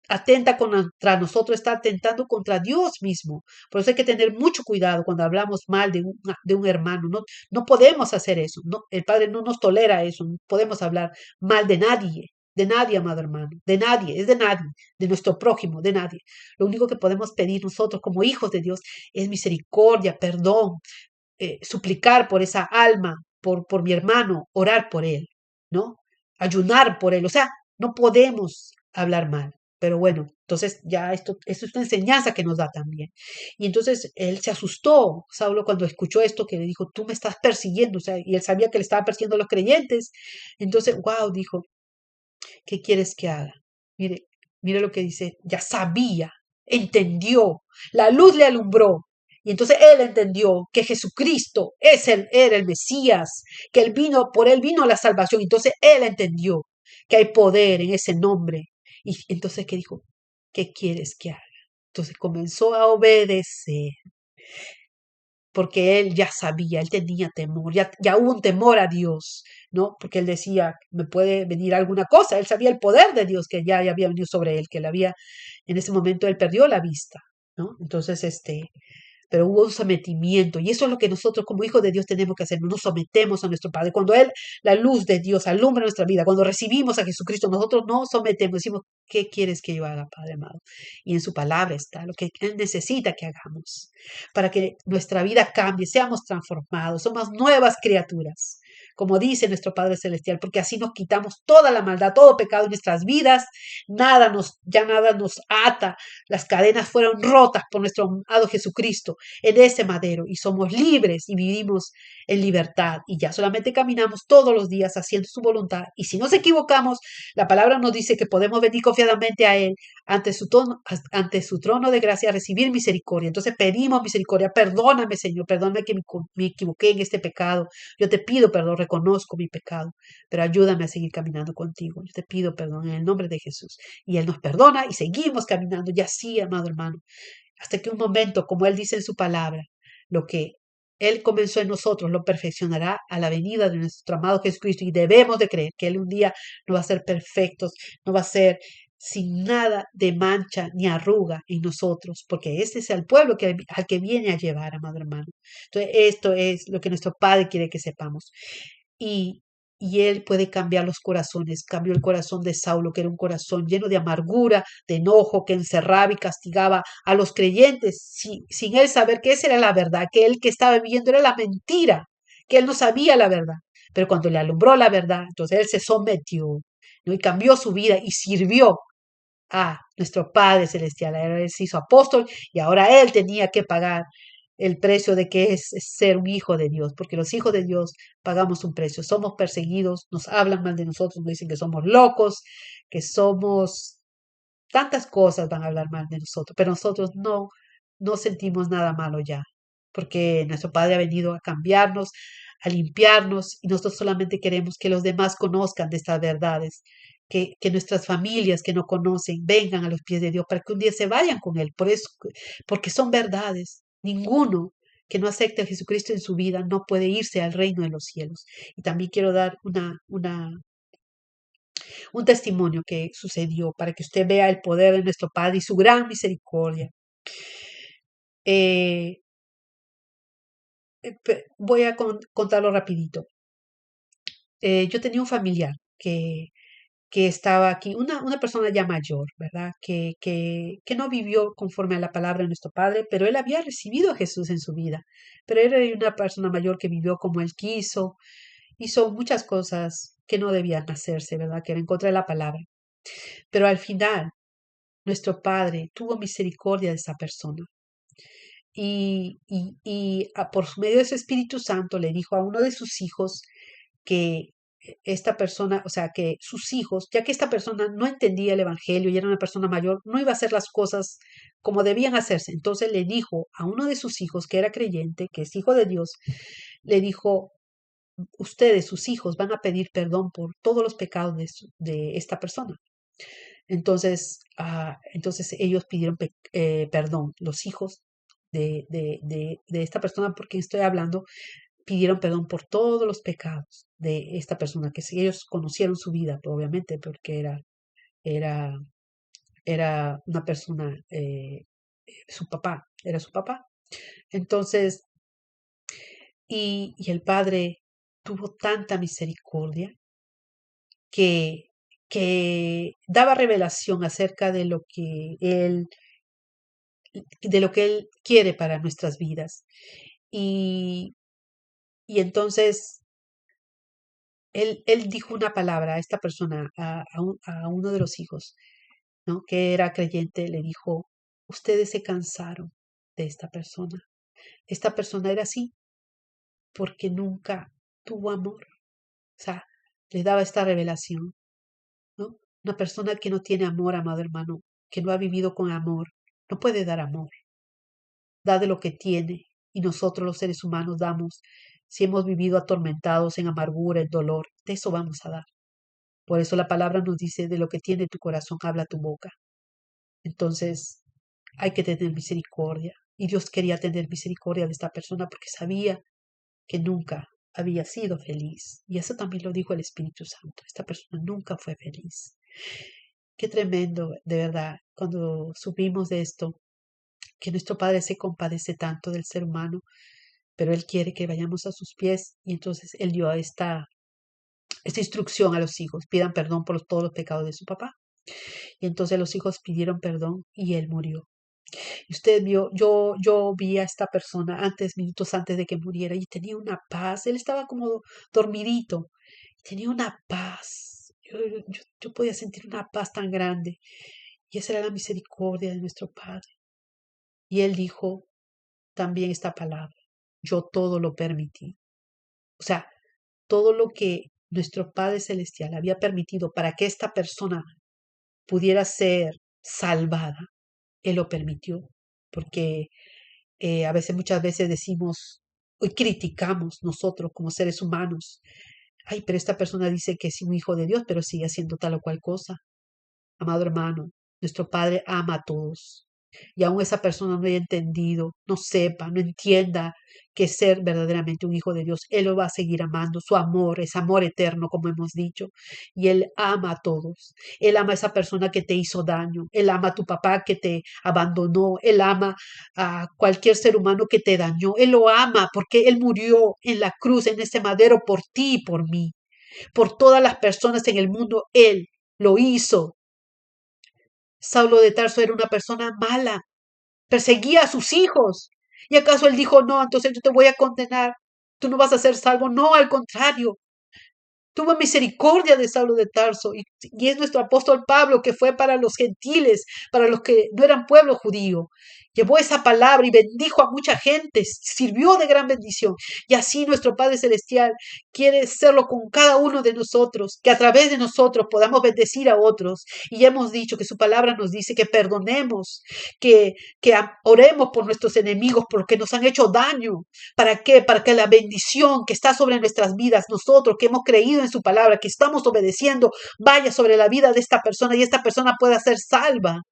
atenta contra nosotros, está atentando contra Dios mismo. Por eso hay que tener mucho cuidado cuando hablamos mal de un hermano. No, no podemos hacer eso. No, el Padre no nos tolera eso. No podemos hablar mal de nadie, amado hermano, de nadie, es de nadie, de nuestro prójimo, de nadie. Lo único que podemos pedir nosotros como hijos de Dios es misericordia, perdón, suplicar por esa alma, por mi hermano, orar por él, ¿no? Ayunar por él. O sea, no podemos hablar mal. Pero bueno, entonces ya esto es una enseñanza que nos da también. Y entonces él se asustó, Saulo, cuando escuchó esto, que le dijo, tú me estás persiguiendo, o sea, y él sabía que le estaba persiguiendo a los creyentes. Entonces, wow, dijo, ¿qué quieres que haga? Mire, mire lo que dice, ya sabía, entendió, la luz le alumbró. Y entonces él entendió que Jesucristo era el Mesías, que él vino, por él vino la salvación. Entonces él entendió que hay poder en ese nombre. Y entonces, ¿qué dijo? ¿Qué quieres que haga? Entonces comenzó a obedecer porque él ya sabía, él tenía temor, ya hubo un temor a Dios, ¿no? Porque él decía, me puede venir alguna cosa, él sabía el poder de Dios que ya había venido sobre él, que él había, en ese momento él perdió la vista, ¿no? Entonces, pero hubo un sometimiento y eso es lo que nosotros como hijos de Dios tenemos que hacer, no nos sometemos a nuestro Padre. Cuando Él, la luz de Dios alumbra nuestra vida, cuando recibimos a Jesucristo, nosotros nos sometemos, decimos, ¿qué quieres que yo haga, Padre amado? Y en su palabra está lo que Él necesita que hagamos para que nuestra vida cambie, seamos transformados, somos nuevas criaturas. Como dice nuestro Padre Celestial, porque así nos quitamos toda la maldad, todo pecado en nuestras vidas, ya nada nos ata, las cadenas fueron rotas por nuestro amado Jesucristo en ese madero y somos libres y vivimos en libertad y ya solamente caminamos todos los días haciendo su voluntad y si nos equivocamos, la palabra nos dice que podemos venir confiadamente a Él ante su trono de gracia a recibir misericordia. Entonces pedimos misericordia, perdóname Señor, perdóname que me equivoqué en este pecado, yo te pido perdón, reconozco mi pecado, pero ayúdame a seguir caminando contigo, yo te pido perdón en el nombre de Jesús y Él nos perdona y seguimos caminando y así, amado hermano, hasta que un momento, como Él dice en su palabra, lo que Él comenzó en nosotros lo perfeccionará a la venida de nuestro amado Jesucristo y debemos de creer que Él un día nos va a ser perfectos, no va a ser sin nada de mancha ni arruga en nosotros, porque este es el pueblo al que viene a llevar, amado hermano. Entonces, esto es lo que nuestro Padre quiere que sepamos. Y, y Él puede cambiar los corazones. Cambió el corazón de Saulo, que era un corazón lleno de amargura, de enojo, que encerraba y castigaba a los creyentes sin él saber que esa era la verdad, que él que estaba viviendo era la mentira, que él no sabía la verdad. Pero cuando le alumbró la verdad, entonces él se sometió, ¿no? Y cambió su vida y sirvió a nuestro Padre Celestial. Él se hizo apóstol y ahora él tenía que pagar el precio de que es ser un hijo de Dios, porque los hijos de Dios pagamos un precio. Somos perseguidos, nos hablan mal de nosotros, nos dicen que somos locos, que somos tantas cosas van a hablar mal de nosotros, pero nosotros no sentimos nada malo ya, porque nuestro Padre ha venido a cambiarnos, a limpiarnos, y nosotros solamente queremos que los demás conozcan de estas verdades, que nuestras familias que no conocen vengan a los pies de Dios para que un día se vayan con Él, por eso, porque son verdades. Ninguno que no acepte a Jesucristo en su vida no puede irse al reino de los cielos. Y también quiero dar un testimonio que sucedió para que usted vea el poder de nuestro Padre y su gran misericordia. Eh, Voy a contarlo rapidito. Yo tenía un familiar que estaba aquí, una persona ya mayor, ¿verdad? Que no vivió conforme a la palabra de nuestro Padre, pero él había recibido a Jesús en su vida. Pero era una persona mayor que vivió como él quiso, hizo muchas cosas que no debían hacerse, ¿verdad? Que era en contra de la palabra. Pero al final, nuestro Padre tuvo misericordia de esa persona por medio de su Espíritu Santo le dijo a uno de sus hijos que esta persona, o sea, que sus hijos, ya que esta persona no entendía el Evangelio y era una persona mayor, no iba a hacer las cosas como debían hacerse. Entonces le dijo a uno de sus hijos, que era creyente, que es hijo de Dios, le dijo, ustedes, sus hijos, van a pedir perdón por todos los pecados de esta persona. Entonces ellos pidieron perdón, los hijos de esta persona por quien estoy hablando, pidieron perdón por todos los pecados de esta persona, que si ellos conocieron su vida, pues, obviamente, porque era, era una persona, su papá, era su papá. Entonces, y el padre tuvo tanta misericordia que, que daba revelación acerca de lo que él quiere para nuestras vidas. Y, y entonces él dijo una palabra a esta persona, a uno de los hijos, ¿no? Que era creyente, le dijo, ustedes se cansaron de esta persona. Esta persona era así porque nunca tuvo amor. O sea, le daba esta revelación, ¿no? Una persona que no tiene amor, amado hermano, que no ha vivido con amor, no puede dar amor. Da de lo que tiene y nosotros los seres humanos damos. Si hemos vivido atormentados en amargura, en dolor, de eso vamos a dar. Por eso la palabra nos dice, de lo que tiene tu corazón, habla tu boca. Entonces, hay que tener misericordia. Y Dios quería tener misericordia de esta persona porque sabía que nunca había sido feliz. Y eso también lo dijo el Espíritu Santo. Esta persona nunca fue feliz. Qué tremendo, de verdad, cuando supimos de esto, que nuestro Padre se compadece tanto del ser humano, pero Él quiere que vayamos a sus pies. Y entonces Él dio esta instrucción a los hijos, pidan perdón por todos los pecados de su papá. Y entonces los hijos pidieron perdón y Él murió. Y usted vio, yo vi a esta persona minutos antes de que muriera, y tenía una paz. Él estaba como dormidito, tenía una paz. Yo podía sentir una paz tan grande. Y esa era la misericordia de nuestro Padre. Y Él dijo también esta palabra, yo todo lo permití. O sea, todo lo que nuestro Padre Celestial había permitido para que esta persona pudiera ser salvada, Él lo permitió. Porque muchas veces decimos y criticamos nosotros como seres humanos. Ay, pero esta persona dice que es un hijo de Dios, pero sigue haciendo tal o cual cosa. Amado hermano, nuestro Padre ama a todos. Y aún esa persona no haya entendido, no sepa, no entienda que ser verdaderamente un hijo de Dios, Él lo va a seguir amando. Su amor es amor eterno, como hemos dicho. Y Él ama a todos. Él ama a esa persona que te hizo daño. Él ama a tu papá que te abandonó. Él ama a cualquier ser humano que te dañó. Él lo ama porque Él murió en la cruz, en ese madero, por ti y por mí. Por todas las personas en el mundo, Él lo hizo. Saulo de Tarso era una persona mala, perseguía a sus hijos. ¿Y acaso él dijo, no, entonces yo te voy a condenar? Tú no vas a ser salvo. No, al contrario. Tuvo misericordia de Saulo de Tarso y es nuestro apóstol Pablo que fue para los gentiles, para los que no eran pueblo judío. Llevó esa palabra y bendijo a mucha gente, sirvió de gran bendición. Y así nuestro Padre Celestial quiere serlo con cada uno de nosotros, que a través de nosotros podamos bendecir a otros. Y ya hemos dicho que su palabra nos dice que perdonemos, que oremos por nuestros enemigos, por los que nos han hecho daño. ¿Para qué? Para que la bendición que está sobre nuestras vidas, nosotros que hemos creído en su palabra, que estamos obedeciendo, vaya sobre la vida de esta persona y esta persona pueda ser salva.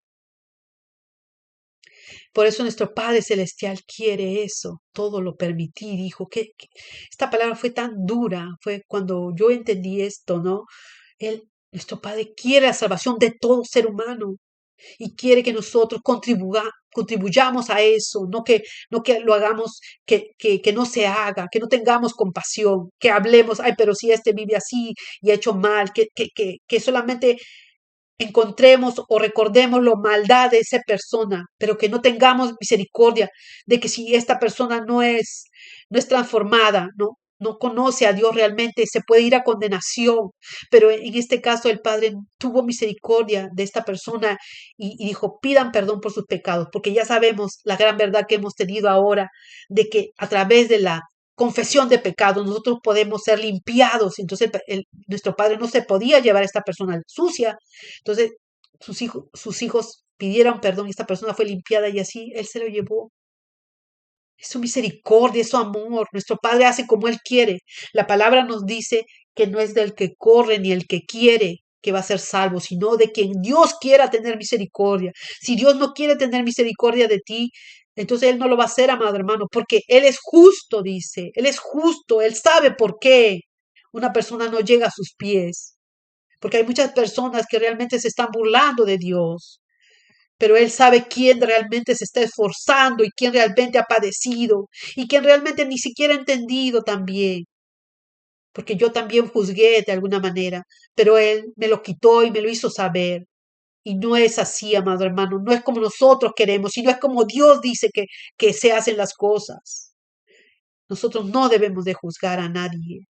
Por eso nuestro Padre Celestial quiere eso, todo lo permití, dijo que esta palabra fue tan dura, fue cuando yo entendí esto, ¿no? Nuestro Padre quiere la salvación de todo ser humano y quiere que nosotros contribuyamos a eso, no que lo hagamos, que no se haga, que no tengamos compasión, que hablemos, ay, pero si este vive así y ha hecho mal, que solamente encontremos o recordemos la maldad de esa persona, pero que no tengamos misericordia de que si esta persona no es transformada, no conoce a Dios realmente, se puede ir a condenación. Pero en este caso el Padre tuvo misericordia de esta persona y dijo, pidan perdón por sus pecados, porque ya sabemos la gran verdad que hemos tenido ahora, de que a través de la confesión de pecados nosotros podemos ser limpiados. Entonces nuestro Padre no se podía llevar a esta persona sucia. Entonces sus hijos pidieron perdón y esta persona fue limpiada y así Él se lo llevó. Es su misericordia, es su amor. Nuestro Padre hace como Él quiere. La palabra nos dice que no es del que corre ni el que quiere, que va a ser salvo, sino de quien Dios quiera tener misericordia. Si Dios no quiere tener misericordia de ti, entonces Él no lo va a hacer, amado hermano, porque Él es justo, dice. Él es justo, Él sabe por qué una persona no llega a sus pies. Porque hay muchas personas que realmente se están burlando de Dios, pero Él sabe quién realmente se está esforzando y quién realmente ha padecido y quién realmente ni siquiera ha entendido también, porque yo también juzgué de alguna manera, pero Él me lo quitó y me lo hizo saber. Y no es así, amado hermano, no es como nosotros queremos, sino es como Dios dice que se hacen las cosas. Nosotros no debemos de juzgar a nadie.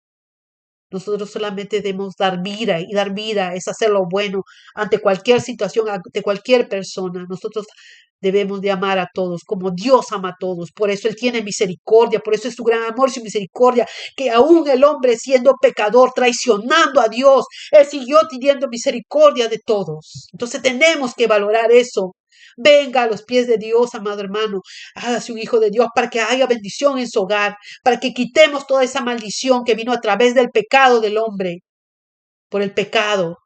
Nosotros solamente debemos dar vida y dar vida es hacer lo bueno ante cualquier situación, ante cualquier persona. Nosotros debemos de amar a todos como Dios ama a todos. Por eso Él tiene misericordia, por eso es su gran amor y su misericordia, que aún el hombre siendo pecador, traicionando a Dios, Él siguió teniendo misericordia de todos. Entonces tenemos que valorar eso. Venga a los pies de Dios, amado hermano, hágase un hijo de Dios para que haya bendición en su hogar, para que quitemos toda esa maldición que vino a través del pecado del hombre, por el pecado,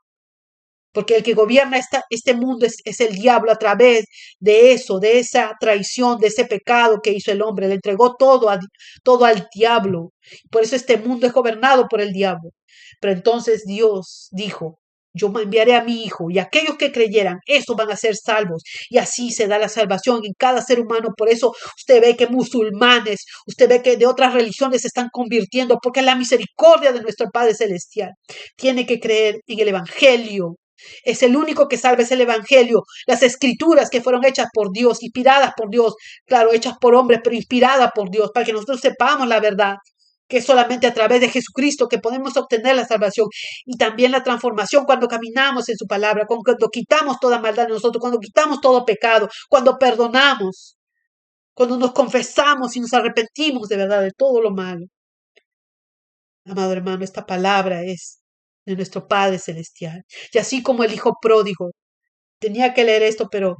porque el que gobierna este mundo es el diablo a través de eso, de esa traición, de ese pecado que hizo el hombre. Le entregó todo al diablo. Por eso este mundo es gobernado por el diablo. Pero entonces Dios dijo, yo enviaré a mi hijo y aquellos que creyeran, esos van a ser salvos. Y así se da la salvación en cada ser humano. Por eso usted ve que musulmanes, usted ve que de otras religiones se están convirtiendo, porque la misericordia de nuestro Padre Celestial tiene que creer en el Evangelio. Es el único que salva, es el Evangelio. Las escrituras que fueron hechas por Dios, inspiradas por Dios, claro, hechas por hombres, pero inspiradas por Dios, para que nosotros sepamos la verdad, que es solamente a través de Jesucristo que podemos obtener la salvación y también la transformación cuando caminamos en su palabra, cuando quitamos toda maldad de nosotros, cuando quitamos todo pecado, cuando perdonamos, cuando nos confesamos y nos arrepentimos de verdad de todo lo malo. Amado hermano, esta palabra es de nuestro Padre Celestial. Y así como el Hijo pródigo, tenía que leer esto, pero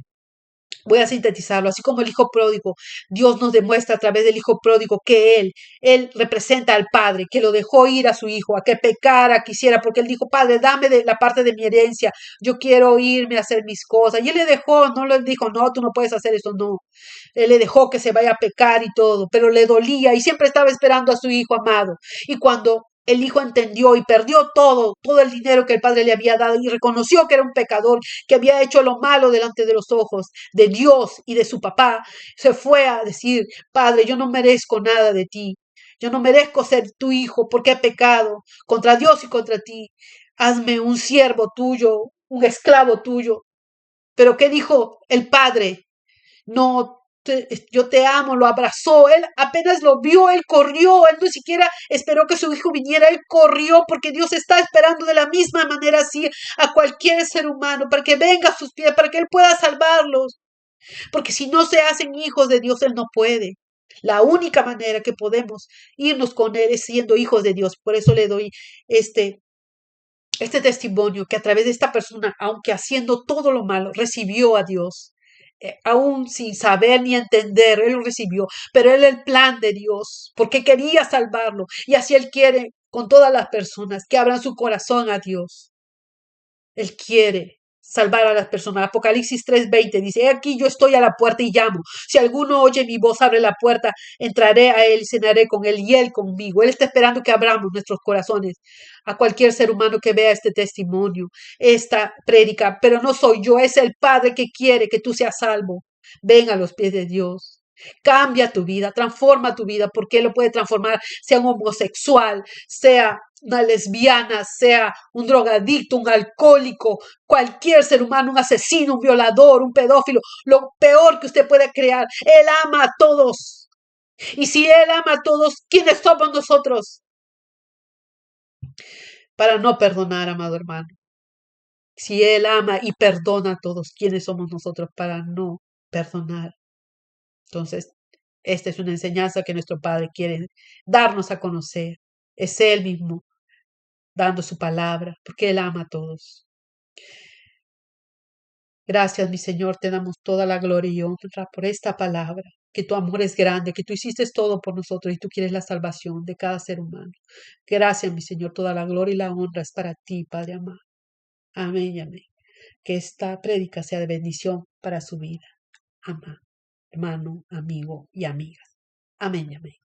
voy a sintetizarlo. Así como el Hijo pródigo, Dios nos demuestra a través del Hijo pródigo que Él representa al Padre, que lo dejó ir a su Hijo, a que pecara, quisiera, porque Él dijo, Padre, dame de la parte de mi herencia, yo quiero irme a hacer mis cosas. Y Él le dejó, no le dijo, no, tú no puedes hacer eso, no. Él le dejó que se vaya a pecar y todo, pero le dolía y siempre estaba esperando a su Hijo amado. Y cuando el hijo entendió y perdió todo el dinero que el padre le había dado y reconoció que era un pecador, que había hecho lo malo delante de los ojos de Dios y de su papá, se fue a decir, Padre, yo no merezco nada de ti, yo no merezco ser tu hijo porque he pecado contra Dios y contra ti, hazme un siervo tuyo, un esclavo tuyo. Pero ¿qué dijo el padre? No, yo te amo, lo abrazó, él apenas lo vio, él corrió, él no siquiera esperó que su hijo viniera, él corrió porque Dios está esperando de la misma manera así a cualquier ser humano, para que venga a sus pies, para que él pueda salvarlos, porque si no se hacen hijos de Dios, él no puede. La única manera que podemos irnos con él es siendo hijos de Dios. Por eso le doy este, este testimonio que a través de esta persona, aunque haciendo todo lo malo, recibió a Dios. Aún sin saber ni entender, él lo recibió, pero él el plan de Dios, porque quería salvarlo. Y así él quiere con todas las personas que abran su corazón a Dios. Él quiere salvar a las personas. Apocalipsis 3:20 dice, he aquí yo estoy a la puerta y llamo. Si alguno oye mi voz, abre la puerta, entraré a él y cenaré con él y él conmigo. Él está esperando que abramos nuestros corazones a cualquier ser humano que vea este testimonio, esta prédica. Pero no soy yo, es el Padre que quiere que tú seas salvo. Ven a los pies de Dios. Cambia tu vida, transforma tu vida, porque Él lo puede transformar, sea un homosexual, sea una lesbiana, sea un drogadicto, un alcohólico, cualquier ser humano, un asesino, un violador, un pedófilo, lo peor que usted puede crear. Él ama a todos. Y si Él ama a todos, ¿quiénes somos nosotros para no perdonar, amado hermano? Si Él ama y perdona a todos, ¿quiénes somos nosotros para no perdonar? Entonces, esta es una enseñanza que nuestro Padre quiere darnos a conocer. Es Él mismo dando su palabra, porque Él ama a todos. Gracias, mi Señor, te damos toda la gloria y honra por esta palabra, que tu amor es grande, que tú hiciste todo por nosotros y tú quieres la salvación de cada ser humano. Gracias, mi Señor, toda la gloria y la honra es para ti, Padre amado. Amén y amén. Que esta prédica sea de bendición para su vida. Amén, hermano, amigo y amigas. Amén y amén.